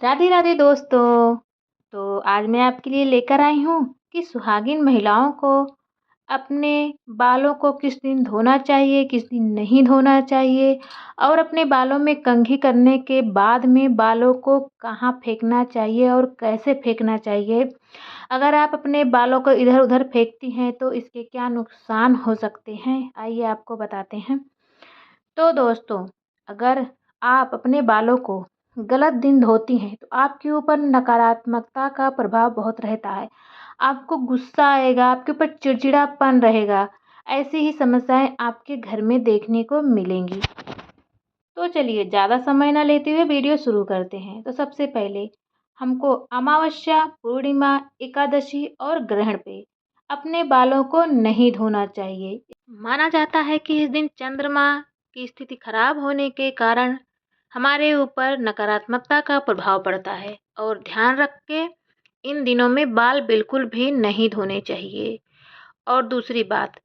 राधे राधे दोस्तों। तो आज मैं आपके लिए लेकर आई हूँ कि सुहागिन महिलाओं को अपने बालों को किस दिन धोना चाहिए, किस दिन नहीं धोना चाहिए और अपने बालों में कंघी करने के बाद में बालों को कहाँ फेंकना चाहिए और कैसे फेंकना चाहिए। अगर आप अपने बालों को इधर-उधर फेंकती हैं तो इसके क्या नुकसान हो सकते हैं, आइए आपको बताते हैं। तो दोस्तों, अगर आप अपने बालों को गलत दिन धोती हैं तो आपके ऊपर नकारात्मकता का प्रभाव बहुत रहता है। आपको गुस्सा आएगा, आपके ऊपर चिड़चिड़ापन रहेगा। ऐसी ही समस्याएं आपके घर में देखने को मिलेंगी। तो चलिए ज़्यादा समय ना लेते हुए वीडियो शुरू करते हैं। तो सबसे पहले हमको अमावस्या, पूर्णिमा, एकादशी और ग्रहण पे अपने बालों को नहीं धोना चाहिए। माना जाता है कि इस दिन चंद्रमा की स्थिति खराब होने के कारण हमारे ऊपर नकारात्मकता का प्रभाव पड़ता है और ध्यान रख के इन दिनों में बाल बिल्कुल भी नहीं धोने चाहिए। और दूसरी बात,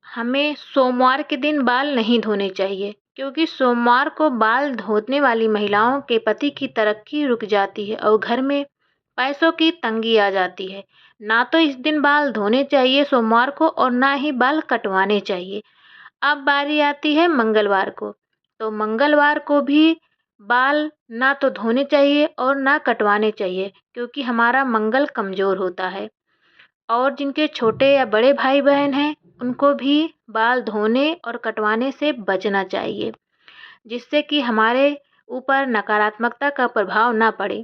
हमें सोमवार के दिन बाल नहीं धोने चाहिए क्योंकि सोमवार को बाल धोने वाली महिलाओं के पति की तरक्की रुक जाती है और घर में पैसों की तंगी आ जाती है। ना तो इस दिन बाल धोने चाहिए सोमवार को और ना ही बाल कटवाने चाहिए। अब बारी आती है मंगलवार को। तो मंगलवार को भी बाल ना तो धोने चाहिए और ना कटवाने चाहिए क्योंकि हमारा मंगल कमज़ोर होता है। और जिनके छोटे या बड़े भाई बहन हैं उनको भी बाल धोने और कटवाने से बचना चाहिए, जिससे कि हमारे ऊपर नकारात्मकता का प्रभाव ना पड़े।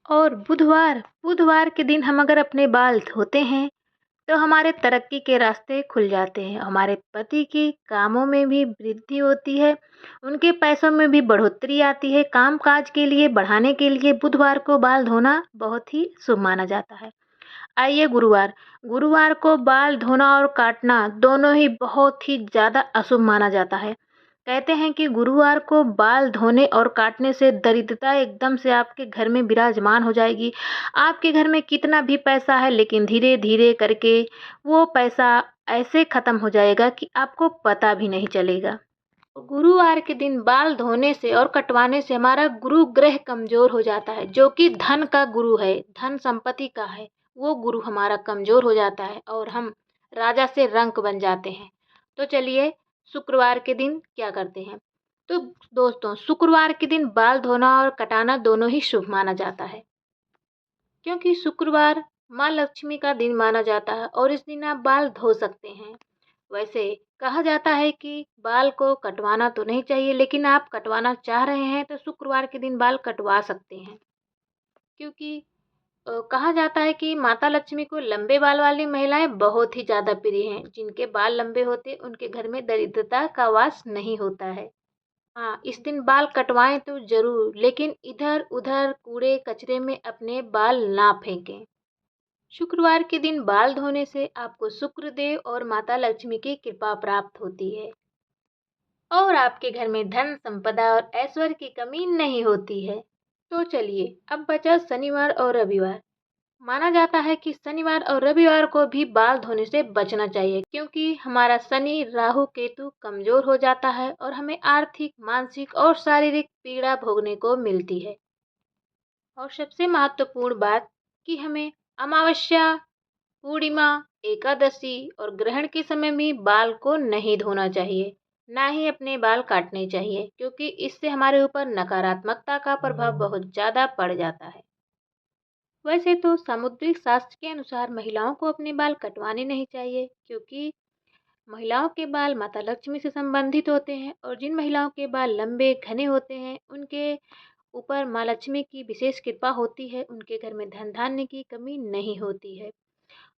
और बुधवार बुधवार के दिन हम अगर अपने बाल धोते हैं तो हमारे तरक्की के रास्ते खुल जाते हैं। हमारे पति की कामों में भी वृद्धि होती है, उनके पैसों में भी बढ़ोतरी आती है। काम-काज के लिए बढ़ाने के लिए बुधवार को बाल धोना बहुत ही शुभ माना जाता है। आइए गुरुवार, गुरुवार को बाल धोना और काटना दोनों ही बहुत ही ज़्यादा अशुभ माना जाता है। कहते हैं कि गुरुवार को बाल धोने और काटने से दरिद्रता एकदम से आपके घर में विराजमान हो जाएगी। आपके घर में कितना भी पैसा है लेकिन धीरे-धीरे करके वो पैसा ऐसे ख़त्म हो जाएगा कि आपको पता भी नहीं चलेगा। गुरुवार के दिन बाल धोने से और कटवाने से हमारा गुरु ग्रह कमज़ोर हो जाता है, जो कि धन का गुरु है, धन संपत्ति का है। वो गुरु हमारा कमज़ोर हो जाता है और हम राजा से रंक बन जाते हैं। तो चलिए शुक्रवार के दिन क्या करते हैं। तो दोस्तों, शुक्रवार के दिन बाल धोना और कटाना दोनों ही शुभ माना जाता है, क्योंकि शुक्रवार माँ लक्ष्मी का दिन माना जाता है और इस दिन आप बाल धो सकते हैं। वैसे कहा जाता है कि बाल को कटवाना तो नहीं चाहिए, लेकिन आप कटवाना चाह रहे हैं तो शुक्रवार के दिन बाल कटवा सकते हैं, क्योंकि कहा जाता है कि माता लक्ष्मी को लंबे बाल वाली महिलाएं बहुत ही ज़्यादा प्रिय हैं। जिनके बाल लंबे होते उनके घर में दरिद्रता का वास नहीं होता है। हाँ, इस दिन बाल कटवाएं तो ज़रूर, लेकिन इधर-उधर कूड़े कचरे में अपने बाल ना फेंकें। शुक्रवार के दिन बाल धोने से आपको शुक्रदेव और माता लक्ष्मी की कृपा प्राप्त होती है और आपके घर में धन संपदा और ऐश्वर्य की कमी नहीं होती है। तो चलिए अब बचा शनिवार और रविवार। माना जाता है कि शनिवार और रविवार को भी बाल धोने से बचना चाहिए, क्योंकि हमारा शनि राहु केतु कमजोर हो जाता है और हमें आर्थिक, मानसिक और शारीरिक पीड़ा भोगने को मिलती है। और सबसे महत्वपूर्ण बात कि हमें अमावस्या, पूर्णिमा, एकादशी और ग्रहण के समय भी बाल को नहीं धोना चाहिए, ना ही अपने बाल काटने चाहिए, क्योंकि इससे हमारे ऊपर नकारात्मकता का प्रभाव बहुत ज़्यादा पड़ जाता है। वैसे तो सामुद्रिक शास्त्र के अनुसार महिलाओं को अपने बाल कटवाने नहीं चाहिए, क्योंकि महिलाओं के बाल माता लक्ष्मी से संबंधित होते हैं और जिन महिलाओं के बाल लंबे घने होते हैं उनके ऊपर माँ लक्ष्मी की विशेष कृपा होती है, उनके घर में धन धान्य की कमी नहीं होती है।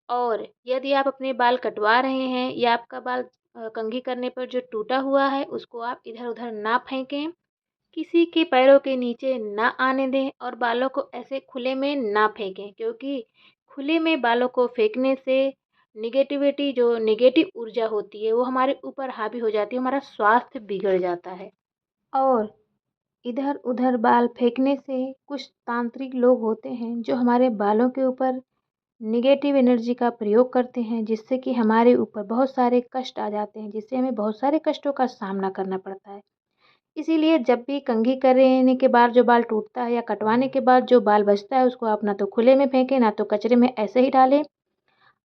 और यदि आप अपने बाल कटवा रहे हैं या आपका बाल कंघी करने पर जो टूटा हुआ है उसको आप इधर-उधर ना फेंकें, किसी के पैरों के नीचे ना आने दें और बालों को ऐसे खुले में ना फेंकें, क्योंकि खुले में बालों को फेंकने से नेगेटिविटी, जो नेगेटिव ऊर्जा होती है वो हमारे ऊपर हावी हो जाती है, हमारा स्वास्थ्य बिगड़ जाता है। और इधर-उधर बाल फेंकने से कुछ तांत्रिक लोग होते हैं जो हमारे बालों के ऊपर नेगेटिव एनर्जी का प्रयोग करते हैं, जिससे कि हमारे ऊपर बहुत सारे कष्ट आ जाते हैं, जिससे हमें बहुत सारे कष्टों का सामना करना पड़ता है। इसीलिए जब भी कंघी करने के बाद जो बाल टूटता है या कटवाने के बाद जो बाल बचता है उसको आप ना तो खुले में फेंकें, ना तो कचरे में ऐसे ही डालें।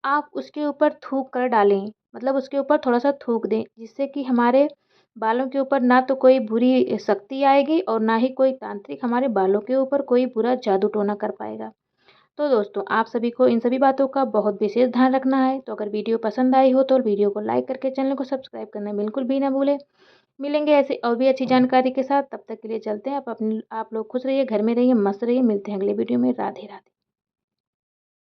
आप उसके ऊपर थूक कर डालें, मतलब उसके ऊपर थोड़ा-सा थूक दें, जिससे कि हमारे बालों के ऊपर ना तो कोई बुरी शक्ति आएगी और ना ही कोई तांत्रिक हमारे बालों के ऊपर कोई बुरा जादू टोना कर पाएगा। तो दोस्तों, आप सभी को इन सभी बातों का बहुत विशेष ध्यान रखना है। तो अगर वीडियो पसंद आई हो तो वीडियो को लाइक करके चैनल को सब्सक्राइब करना बिल्कुल भी ना भूलें। मिलेंगे ऐसे और भी अच्छी जानकारी के साथ, तब तक के लिए चलते हैं। आप लोग खुश रहिए, घर में रहिए, मस्त रहिए। मिलते हैं अगले वीडियो में। राधे राधे।